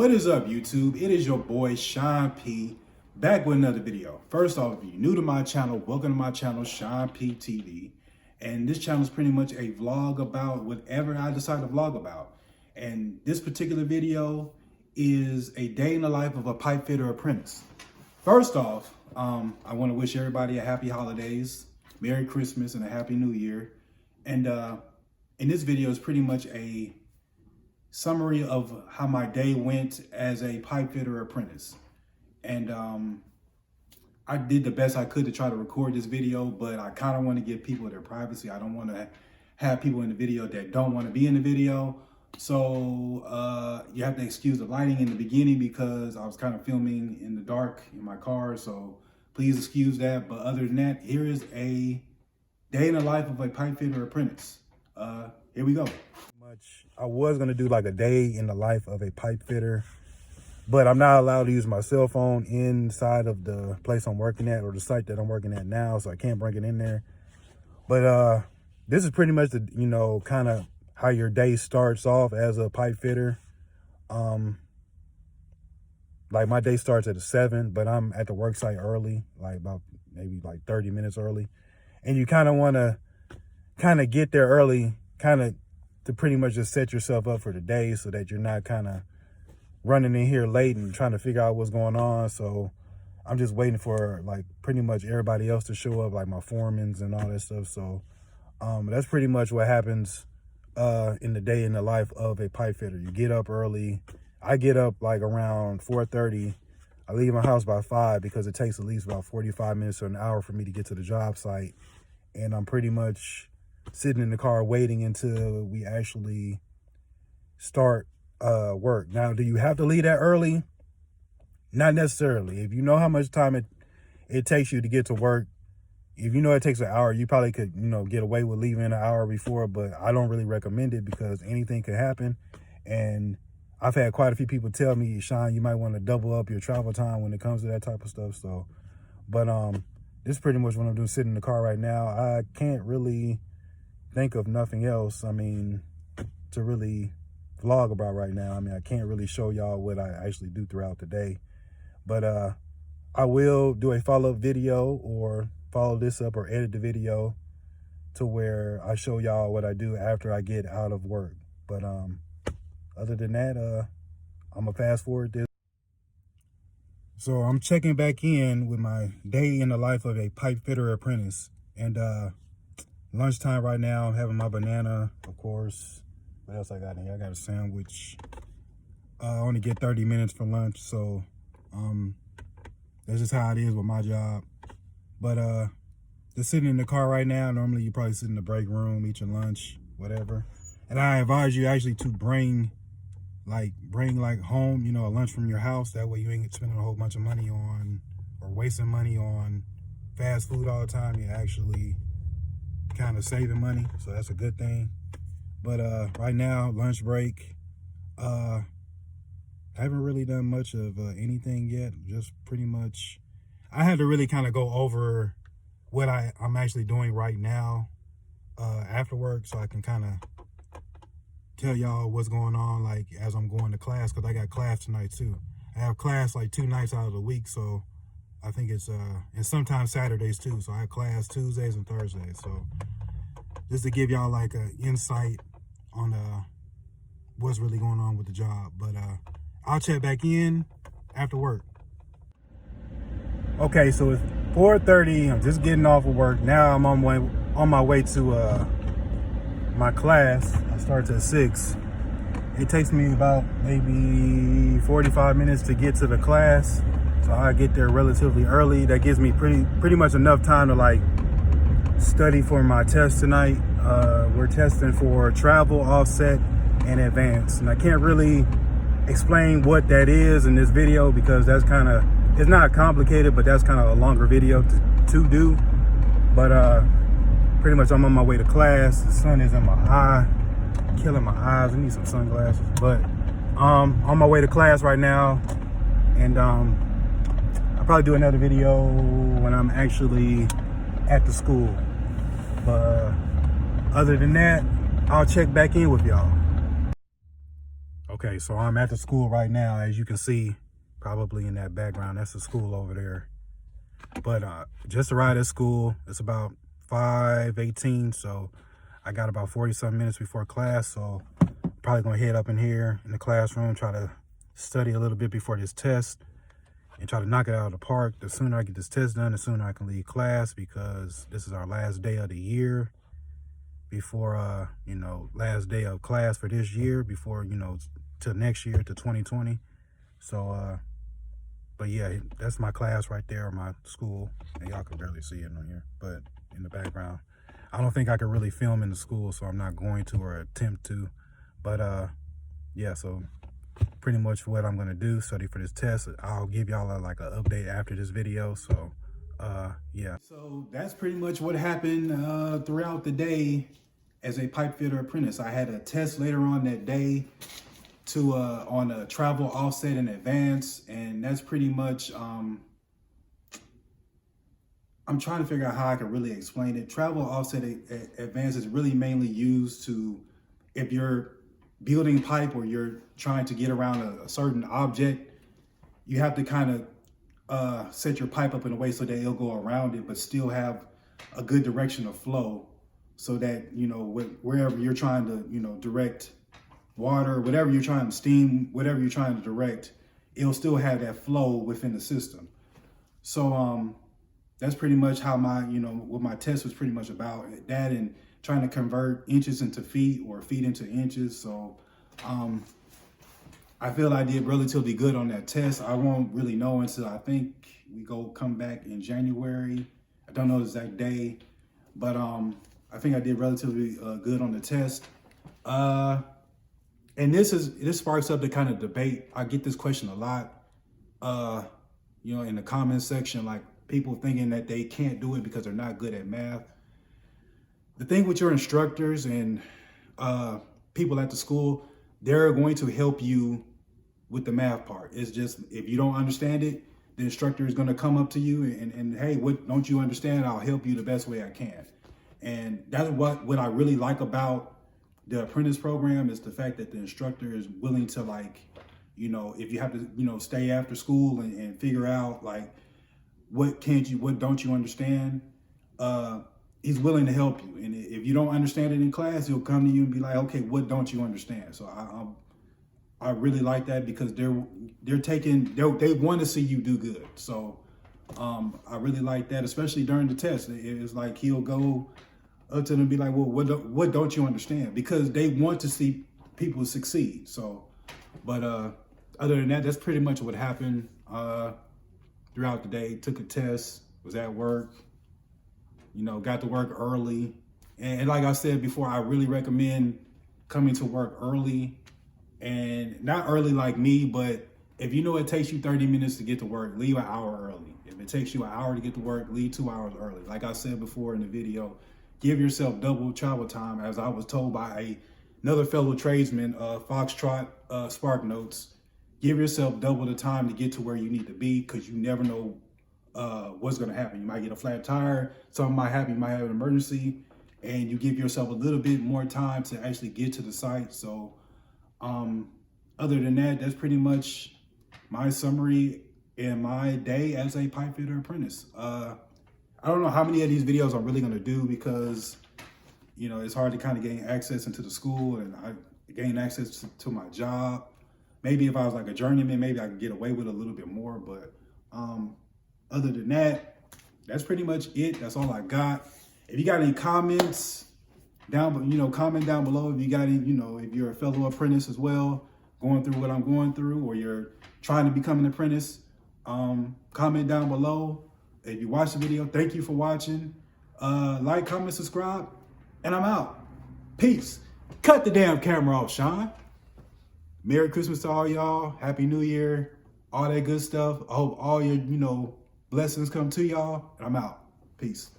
What is up, YouTube? It is your boy Sean P back with another video. First off, if you're new to my channel, welcome to my channel, Sean P TV. And this channel is pretty much a vlog about whatever I decide to vlog about. And this particular video is a day in the life of a pipe fitter apprentice. First off, I want to wish everybody a happy holidays, Merry Christmas, and a Happy New Year. And in this video is pretty much a summary of how my day went as a pipe fitter apprentice. And I did the best I could to try to record this video, but I kind of want to give people their privacy. I don't want to have people in the video that don't want to be in the video. So you have to excuse the lighting in the beginning because I was kind of filming in the dark in my car. So please excuse that. But other than that, here is a day in the life of a pipe fitter apprentice. Here we go. I was going to do like a day in the life of a pipe fitter, but I'm not allowed to use my cell phone inside of the place I'm working at or the site that I'm working at now, so I can't bring it in there. But this is pretty much the, kind of how your day starts off as a pipe fitter. Like my day starts at 7, but I'm at the work site early, like about maybe like 30 minutes early. And you kind of want to get there early, to pretty much just set yourself up for the day so that you're not kind of running in here late and trying to figure out what's going on. So I'm just waiting for like pretty much everybody else to show up, like my foremans and all that stuff. So that's pretty much what happens in the day in the life of a pipe fitter. You get up early. I get up like around 4:30. I leave my house by 5 because it takes at least about 45 minutes or an hour for me to get to the job site. And I'm pretty much sitting in the car waiting until we actually start work. Now, do you have to leave that early? Not necessarily. If you know how much time it takes you to get to work, if you know it takes an hour, you probably could, get away with leaving an hour before, but I don't really recommend it because anything could happen. And I've had quite a few people tell me, Sean, you might want to double up your travel time when it comes to that type of stuff. So, but this is pretty much what I'm doing, sitting in the car right now. I can't really think of nothing else, to really vlog about right now. I can't really show y'all what I actually do throughout the day. But I will do a follow-up video or follow this up or edit the video to where I show y'all what I do after I get out of work. But other than that, I'm gonna fast forward this. So I'm checking back in with my day in the life of a pipe fitter apprentice. And lunchtime right now. I'm having my banana, of course. What else I got in here? I got a sandwich. I only get 30 minutes for lunch, so that's just how it is with my job. But just sitting in the car right now. Normally you probably sit in the break room, eat your lunch, whatever. And I advise you actually to bring home, a lunch from your house. That way you ain't spending a whole bunch of money on or wasting money on fast food all the time. You actually kind of saving money, so that's a good thing. But right now, lunch break, I haven't really done much of anything yet. Just pretty much, I had to really kind of go over what I'm actually doing right now after work, so I can kind of tell y'all what's going on, like as I'm going to class, because I got class tonight too. I have class like 2 nights out of the week, so I think it's and sometimes Saturdays too. So I have class Tuesdays and Thursdays. So just to give y'all like an insight on what's really going on with the job. But I'll check back in after work. Okay, so it's 4:30. I'm just getting off of work. Now I'm on my way to my class. I start at 6. It takes me about maybe 45 minutes to get to the class. So I get there relatively early. That gives me pretty much enough time to like study for my test tonight. We're testing for travel, offset, and advanced. And I can't really explain what that is in this video because that's it's not complicated, but that's kind of a longer video to do. But pretty much I'm on my way to class. The sun is in my eye, killing my eyes. I need some sunglasses. But on my way to class right now. And I'll probably do another video when I'm actually at the school. But other than that, I'll check back in with y'all. Okay, so I'm at the school right now. As you can see, probably in that background, that's the school over there. But just arrived at school. It's about 5:18, so I got about 40-something minutes before class. So I'm probably gonna head up in here in the classroom, try to study a little bit before this test and try to knock it out of the park. The sooner I get this test done, the sooner I can leave class, because this is our last day of the year before, you know, last day of class for this year before, you know, till next year, to 2020. So, but yeah, that's my class right there, my school. And y'all can barely see it on here, but in the background. I don't think I could really film in the school, so I'm not going to or attempt to. But yeah, so pretty much what I'm gonna do, study for this test. I'll give y'all an update after this video. So yeah. So that's pretty much what happened throughout the day as a pipe fitter apprentice. I had a test later on that day to on a travel offset in advance, and that's pretty much I'm trying to figure out how I can really explain it. Travel offset advance is really mainly used to, if you're building pipe or you're trying to get around a certain object, you have to kind of set your pipe up in a way so that it'll go around it, but still have a good direction of flow, so that, you know, wherever you're trying to, you know, direct water, whatever you're trying to steam, whatever you're trying to direct, it'll still have that flow within the system. So that's pretty much how my, you know, what my test was pretty much about, that and trying to convert inches into feet or feet into inches. So I feel I did relatively good on that test. I won't really know until I think we come back in January. I don't know the exact day, but I think I did relatively good on the test. And this sparks up the kind of debate. I get this question a lot, you know, in the comments section, like people thinking that they can't do it because they're not good at math. The thing with your instructors and people at the school, they're going to help you with the math part. It's just, if you don't understand it, the instructor is going to come up to you and hey, what don't you understand? I'll help you the best way I can. And that's what I really like about the apprentice program, is the fact that the instructor is willing to, like, you know, if you have to, you know, stay after school and figure out like what don't you understand, he's willing to help you. And if you don't understand it in class, he'll come to you and be like, okay, what don't you understand? So I really like that, because they want to see you do good. So I really like that, especially during the test. It's like he'll go up to them and be like, well, what don't you understand? Because they want to see people succeed. So, but other than that, that's pretty much what happened throughout the day. Took a test, was at work, you know, got to work early. And like I said before, I really recommend coming to work early, and not early like me, but if you know it takes you 30 minutes to get to work, leave an hour early. If it takes you an hour to get to work, leave 2 hours early. Like I said before in the video, give yourself double travel time, as I was told by another fellow tradesman, Foxtrot Spark Notes. Give yourself double the time to get to where you need to be, because you never know what's going to happen. You might get a flat tire, something might happen, you might have an emergency, and you give yourself a little bit more time to actually get to the site. So other than that, that's pretty much my summary in my day as a pipe fitter apprentice. I don't know how many of these videos I'm really going to do, because, you know, it's hard to kind of gain access into the school, and I gain access to my job. Maybe if I was like a journeyman, maybe I could get away with a little bit more. But other than that, that's pretty much it. That's all I got. If you got any comments down, you know, comment down below. If you got any, you know, if you're a fellow apprentice as well, going through what I'm going through, or you're trying to become an apprentice, comment down below. If you watched the video, thank you for watching. Like, comment, subscribe, and I'm out. Peace. Cut the damn camera off, Sean. Merry Christmas to all y'all. Happy New Year. All that good stuff. I hope all your, you know, blessings come to y'all. And I'm out. Peace.